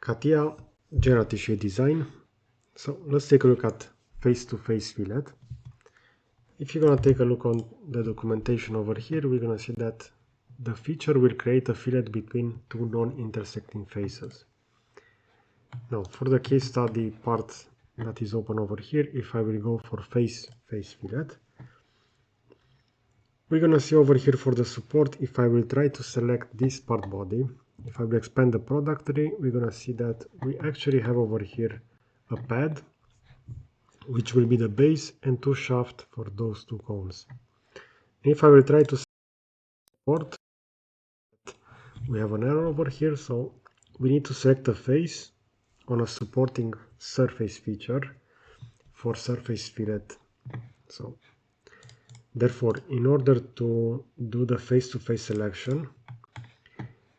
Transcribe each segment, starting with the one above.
CATIA Generative Shape Design. So let's take a look at face-to-face fillet. If you're going to take a look on the documentation over here, we're going to see that the feature will create a fillet between two non-intersecting faces. Now, for the case study part that is open over here, if I will go for face-face fillet, we're going to see over here for the support, if I will try to select this part body, if I will expand the product tree, we're going to see that we actually have over here a pad, which will be the base, and two shafts for those two cones. If I will try to support, we have an error over here, so we need to select a face on a supporting surface feature for surface fillet. So therefore, in order to do the face-to-face selection,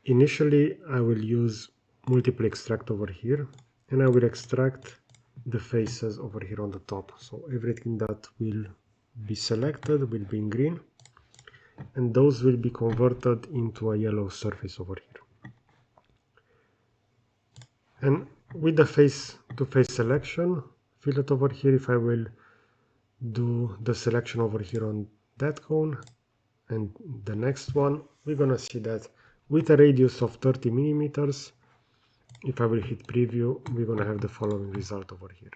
initially I will use multiple extract over here, and I will extract the faces over here on the top. So everything that will be selected will be in green, and those will be converted into a yellow surface over here. And with the face-to-face selection fillet over here, if I will do the selection over here on that cone and the next one, we're gonna see that with a radius of 30 millimeters, if I will hit preview, we're gonna have the following result over here.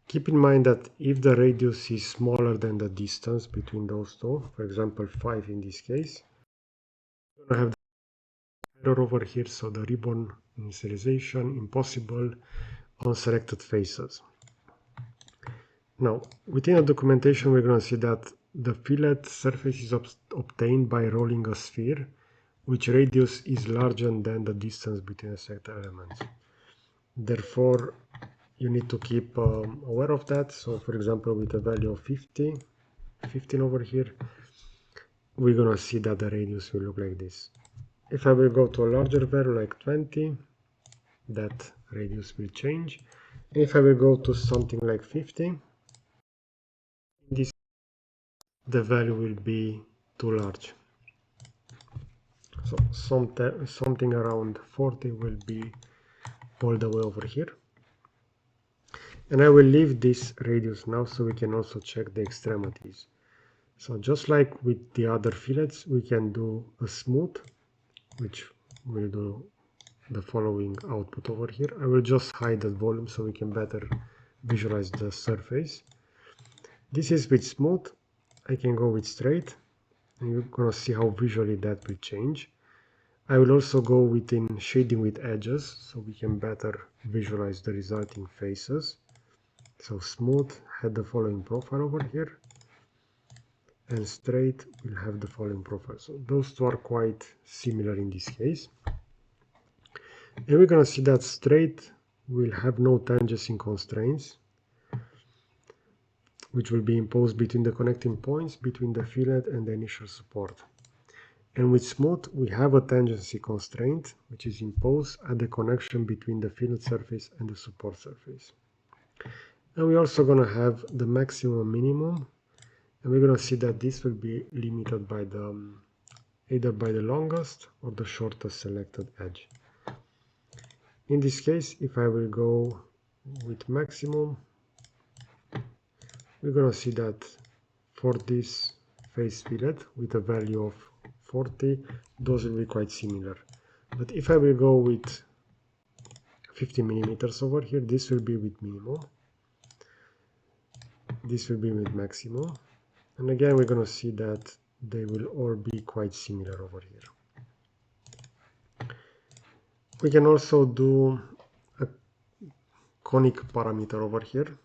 Keep in mind that if the radius is smaller than the distance between those two, for example 5 in this case, we're gonna have the error over here, so the ribbon initialization impossible on selected faces. Now, within the documentation, we're going to see that the fillet surface is obtained by rolling a sphere, which radius is larger than the distance between the selected elements. Therefore, you need to keep aware of that. So, for example, with a value of 15 over here, we're going to see that the radius will look like this. If I will go to a larger value like 20, that radius will change. And if I will go to something like 50, this the value will be too large. So something around 40 will be all the way over here. And I will leave this radius now so we can also check the extremities. So just like with the other fillets, we can do a smooth, which will do the following output over here. I will just hide the volume so we can better visualize the surface. This is with smooth. I can go with straight, and you're gonna see how visually that will change. I will also go within shading with edges so we can better visualize the resulting faces. So smooth had the following profile over here, and straight will have the following profile. So those two are quite similar in this case. And we're gonna see that straight will have no tangency constraints, which will be imposed between the connecting points between the fillet and the initial support. And with smooth, we have a tangency constraint, which is imposed at the connection between the fillet surface and the support surface. And we're also going to have the maximum minimum, and we're going to see that this will be limited by the either by the longest or the shortest selected edge. In this case, if I will go with maximum, we're going to see that for this face fillet with a value of 40, those will be quite similar. But if I will go with 50 millimeters over here, this will be with minimum, this will be with maximum, and again we're going to see that they will all be quite similar over here. We can also do a conic parameter over here.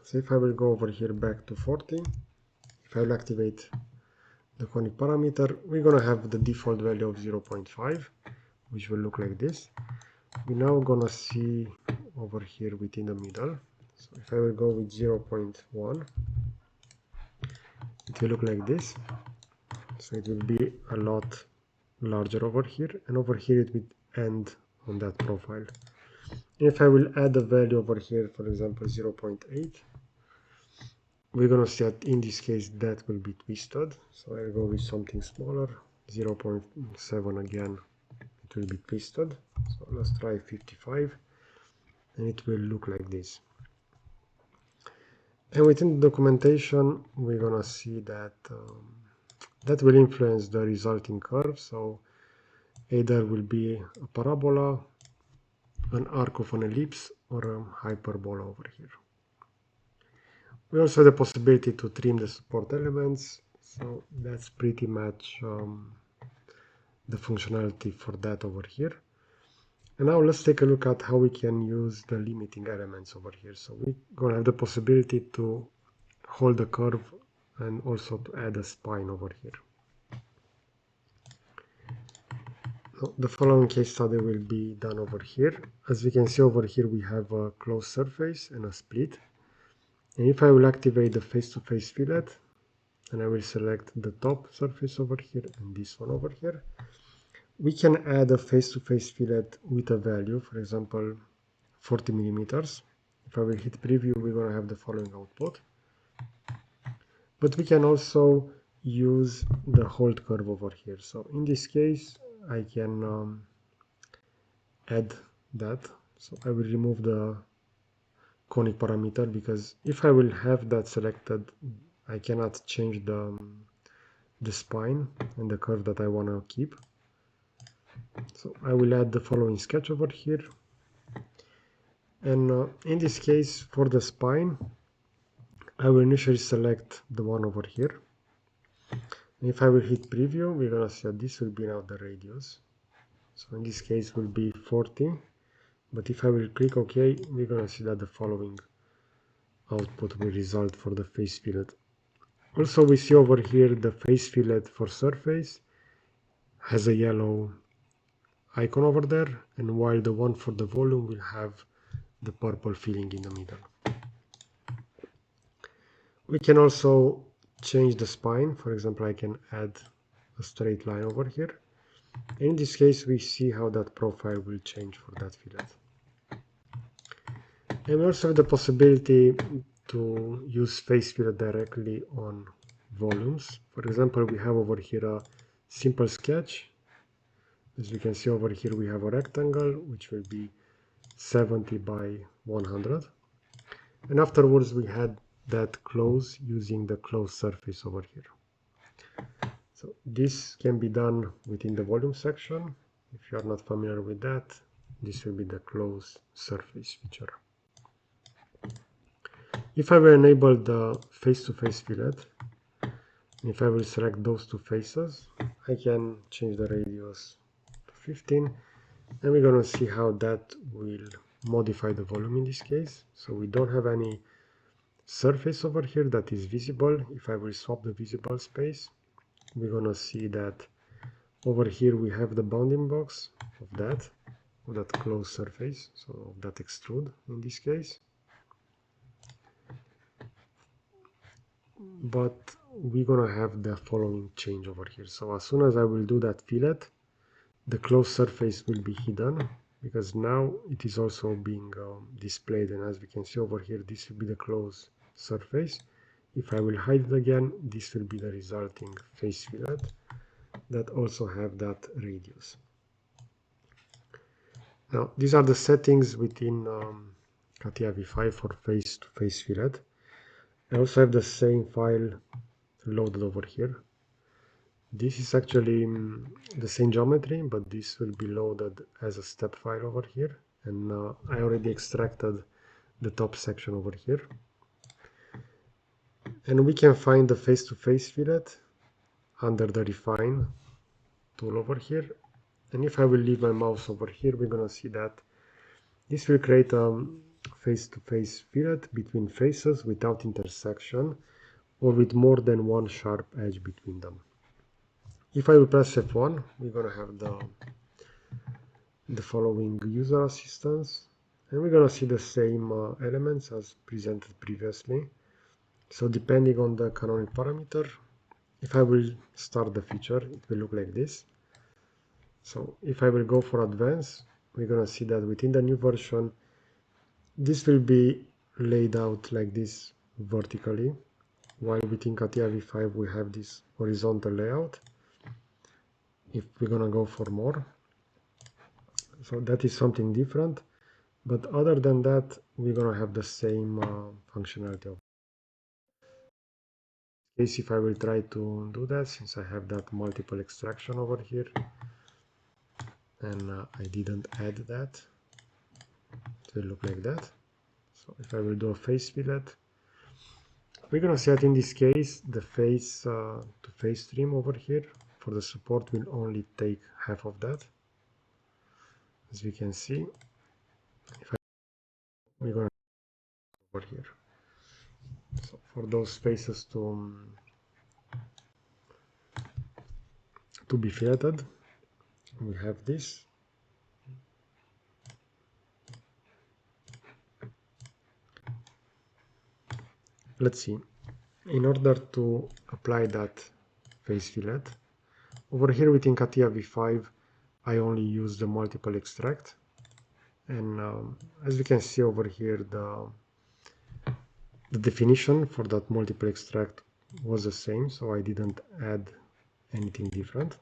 So if I will go over here back to 40, if I will activate the conic parameter, we're going to have the default value of 0.5, which will look like this. We're now going to see over here within the middle. So if I will go with 0.1, it will look like this. So it will be a lot larger over here, and over here it will end on that profile. If I will add a value over here, for example 0.8, we're going to see that in this case that will be twisted. So I'll go with something smaller, 0.7 again, it it will be pasted. So let's try 55, and it will look like this. And within the documentation, we're gonna see that that will influence the resulting curve. So either will be a parabola, an arc of an ellipse, or a hyperbola over here. We also have the possibility to trim the support elements, so that's pretty much the functionality for that over here. And now let's take a look at how we can use the limiting elements over here. So we're gonna have the possibility to hold the curve and also to add a spine over here. Now, the following case study will be done over here. As we can see over here, we have a closed surface and a split. And if I will activate the face-to-face fillet, and I will select the top surface over here and this one over here, we can add a face-to-face fillet with a value, for example, 40 millimeters. If I will hit preview, we're going to have the following output. But we can also use the hold curve over here. So in this case, I can add that. So I will remove the conic parameter, because if I will have that selected, I cannot change the spine and the curve that I want to keep. So I will add the following sketch over here. And in this case, for the spine, I will initially select the one over here. And if I will hit preview, we're going to see that this will be now the radius. So in this case will be 40. But if I will click OK, we're going to see that the following output will result for the face fillet. Also, we see over here the face fillet for surface has a yellow icon over there, and while the one for the volume will have the purple filling in the middle. We can also change the spine. For example, I can add a straight line over here. In this case, we see how that profile will change for that fillet. And we also have the possibility to use face fillet directly on volumes. For example, we have over here a simple sketch. As you can see over here, we have a rectangle, which will be 70 by 100. And afterwards, we had that close using the closed surface over here. So this can be done within the volume section. If you are not familiar with that, this will be the closed surface feature. If I will enable the face-to-face fillet, if I will select those two faces, I can change the radius to 15, and we're going to see how that will modify the volume in this case. So we don't have any surface over here that is visible. If I will swap the visible space, we're going to see that over here we have the bounding box of that closed surface, so of that extrude in this case. But we're going to have the following change over here. So as soon as I will do that fillet, the closed surface will be hidden, because now it is also being displayed. And as we can see over here, this will be the closed surface. If I will hide it again, this will be the resulting face fillet that also have that radius. Now, these are the settings within CATIA V5 for face-to-face fillet. I also have the same file loaded over here. This is actually the same geometry, but this will be loaded as a step file over here. And I already extracted the top section over here. And we can find the face-to-face fillet under the refine tool over here. And if I will leave my mouse over here, we're going to see that this will create a face-to-face fillet between faces without intersection, or with more than one sharp edge between them. If I will press F1, we're going to have the following user assistance, and we're going to see the same elements as presented previously. So depending on the canonic parameter, if I will start the feature, it will look like this. So if I will go for advanced, we're going to see that within the new version, this will be laid out like this vertically, while within CATIA V5 we have this horizontal layout. If we're going to go for more, So that is something different. But other than that, we're gonna have the same functionality. In case if I will try to do that, since I have that multiple extraction over here, and I didn't add that, it will look like that. So if I will do a face fillet, we're gonna see that in this case, the face to face trim over here for the support will only take half of that. As we can see, we're gonna over here. So for those faces to be filleted, we have this. Let's see. In order to apply that face fillet, over here within CATIA v5, I only use the multiple extract, and as we can see over here, the definition for that multiple extract was the same, so I didn't add anything different.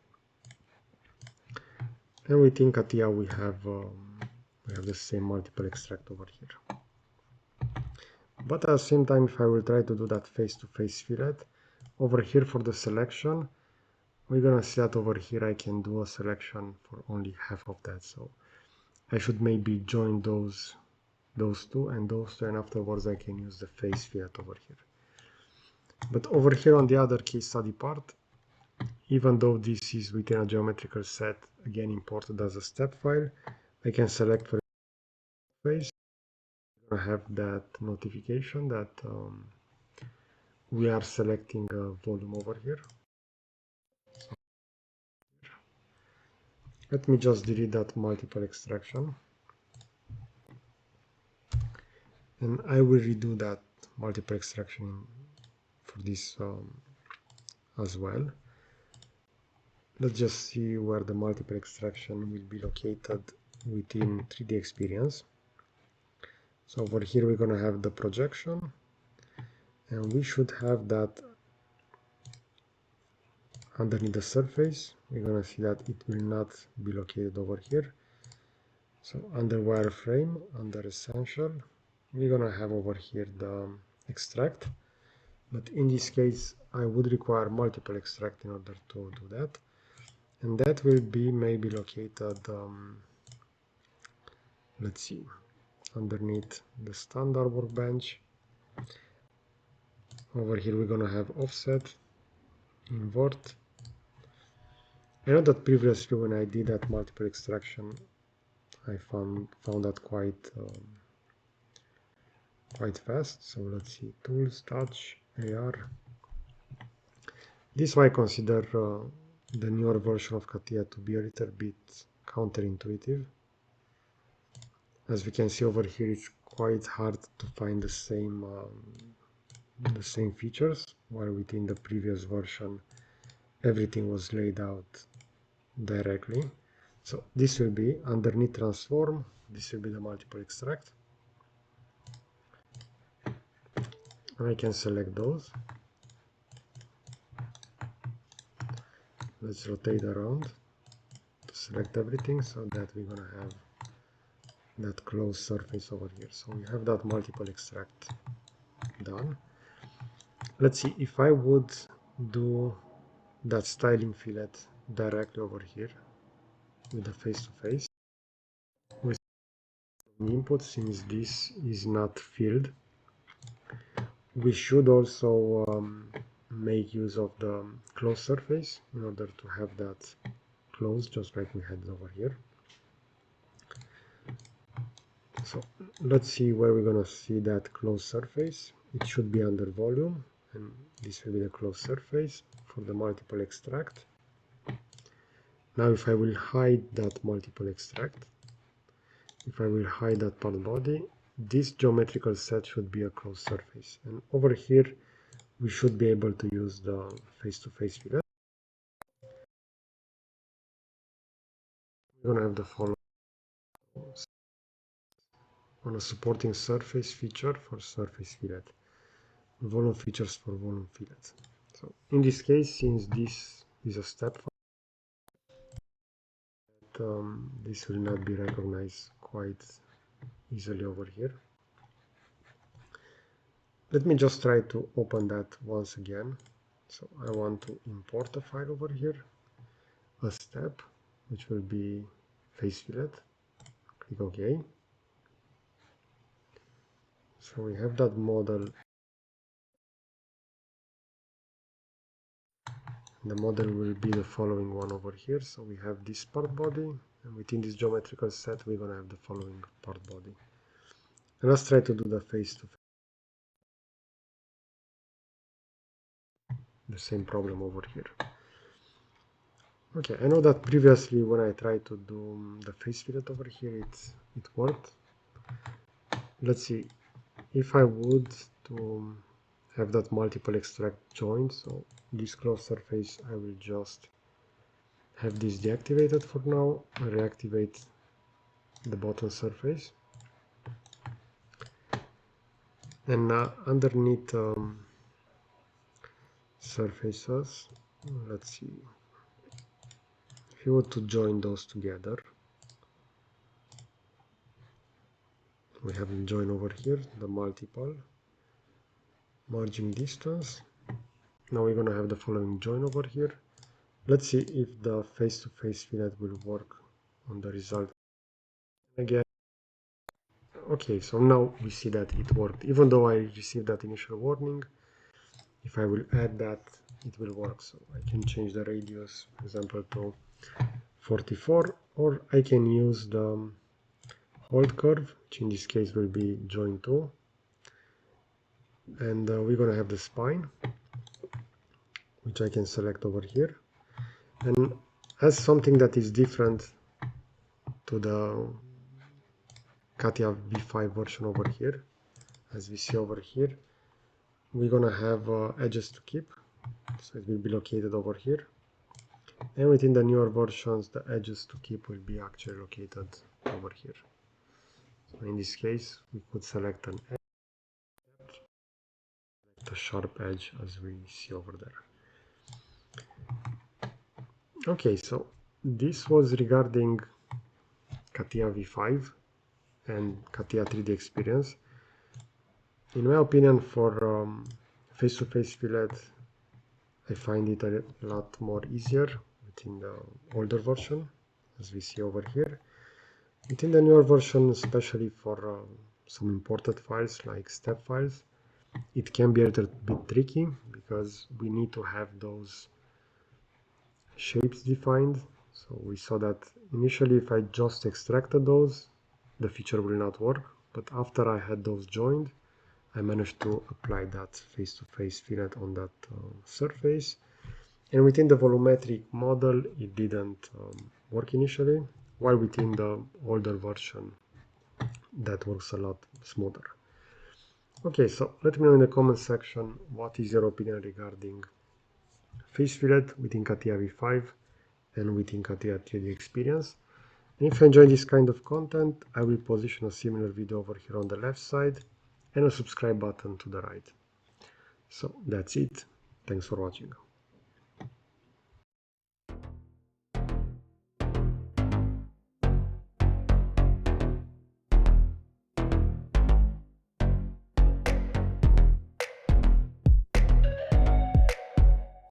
And within CATIA we have the same multiple extract over here. But at the same time, if I will try to do that face-to-face fillet, over here for the selection, we're gonna see that over here I can do a selection for only half of that. So I should maybe join those two and those two, and afterwards I can use the face fillet over here. But over here on the other case study part, even though this is within a geometrical set, again imported as a step file, I can select for face. I have that notification that we are selecting a volume over here. So let me just delete that multiple extraction, and I will redo that multiple extraction for this as well. Let's just see where the multiple extraction will be located within 3D experience. So over here we're going to have the projection, and we should have that underneath the surface. We're going to see that it will not be located over here. So under wireframe, under essential, we're going to have over here the extract. But in this case, I would require multiple extract in order to do that. And that will be maybe located, let's see, underneath the standard workbench. Over here we're going to have offset, invert. I know that previously when I did that multiple extraction, I found that quite fast. So let's see, tools, touch, AR. This is why I consider the newer version of CATIA to be a little bit counterintuitive. As we can see over here, it's quite hard to find the same features, while within the previous version everything was laid out directly. So this will be underneath transform, this will be the multiple extract, and I can select those. Let's rotate around to select everything so that we're gonna have that closed surface over here. So we have that multiple extract done. Let's see, if I would do that styling fillet directly over here with the face-to-face with input, since this is not filled, we should also make use of the closed surface in order to have that closed, just like we had over here. So let's see where we're going to see that closed surface. It should be under volume, and this will be the closed surface for the multiple extract. Now if I will hide that multiple extract, if I will hide that part body, this geometrical set should be a closed surface, and over here we should be able to use the face-to-face fillet. We're going to have the following on a supporting surface feature for surface fillet, volume features for volume fillet. So in this case, since this is a step this will not be recognized quite easily over here. Let me just try to open that once again. So I want to import a file over here, a step, which will be face fillet. Click OK. So we have that model. The model will be the following one over here. So we have this part body, and within this geometrical set, we're going to have the following part body. And let's try to do the face to face. The same problem over here. Okay, I know that previously when I tried to do the face fillet over here, it worked. Let's see if I would to have that multiple extract joint. So this closed surface, I will just have this deactivated for now. Reactivate the bottom surface, and underneath surfaces, let's see if you want to join those together. We have the join over here, the multiple merging distance. Now we're going to have the following join over here. Let's see if the face-to-face fillet will work on the result. Again, okay, so now we see that it worked. Even though I received that initial warning, if I will add that, it will work. So I can change the radius, for example, to 44, or I can use the hold curve, which in this case will be join 2. And we're going to have the spine, which I can select over here. And as something that is different to the CATIA V5 version over here, as we see over here, we're going to have edges to keep. So it will be located over here. And within the newer versions, the edges to keep will be actually located over here. So in this case, we could select an edge, the sharp edge as we see over there. Okay, so this was regarding CATIA V5 and CATIA 3D experience. In my opinion, for face-to-face fillet, I find it a lot more easier within the older version, as we see over here. Within the newer version, especially for some imported files like step files, it can be a little bit tricky because we need to have those shapes defined. So we saw that initially if I just extracted those, the feature will not work. But after I had those joined, I managed to apply that face-to-face fillet on that surface. And within the volumetric model, it didn't work initially, while within the older version, that works a lot smoother. Okay, so let me know in the comment section what is your opinion regarding face fillet within CATIA V5 and within CATIA 3D experience. And if you enjoy this kind of content, I will position a similar video over here on the left side and a subscribe button to the right. So that's it. Thanks for watching.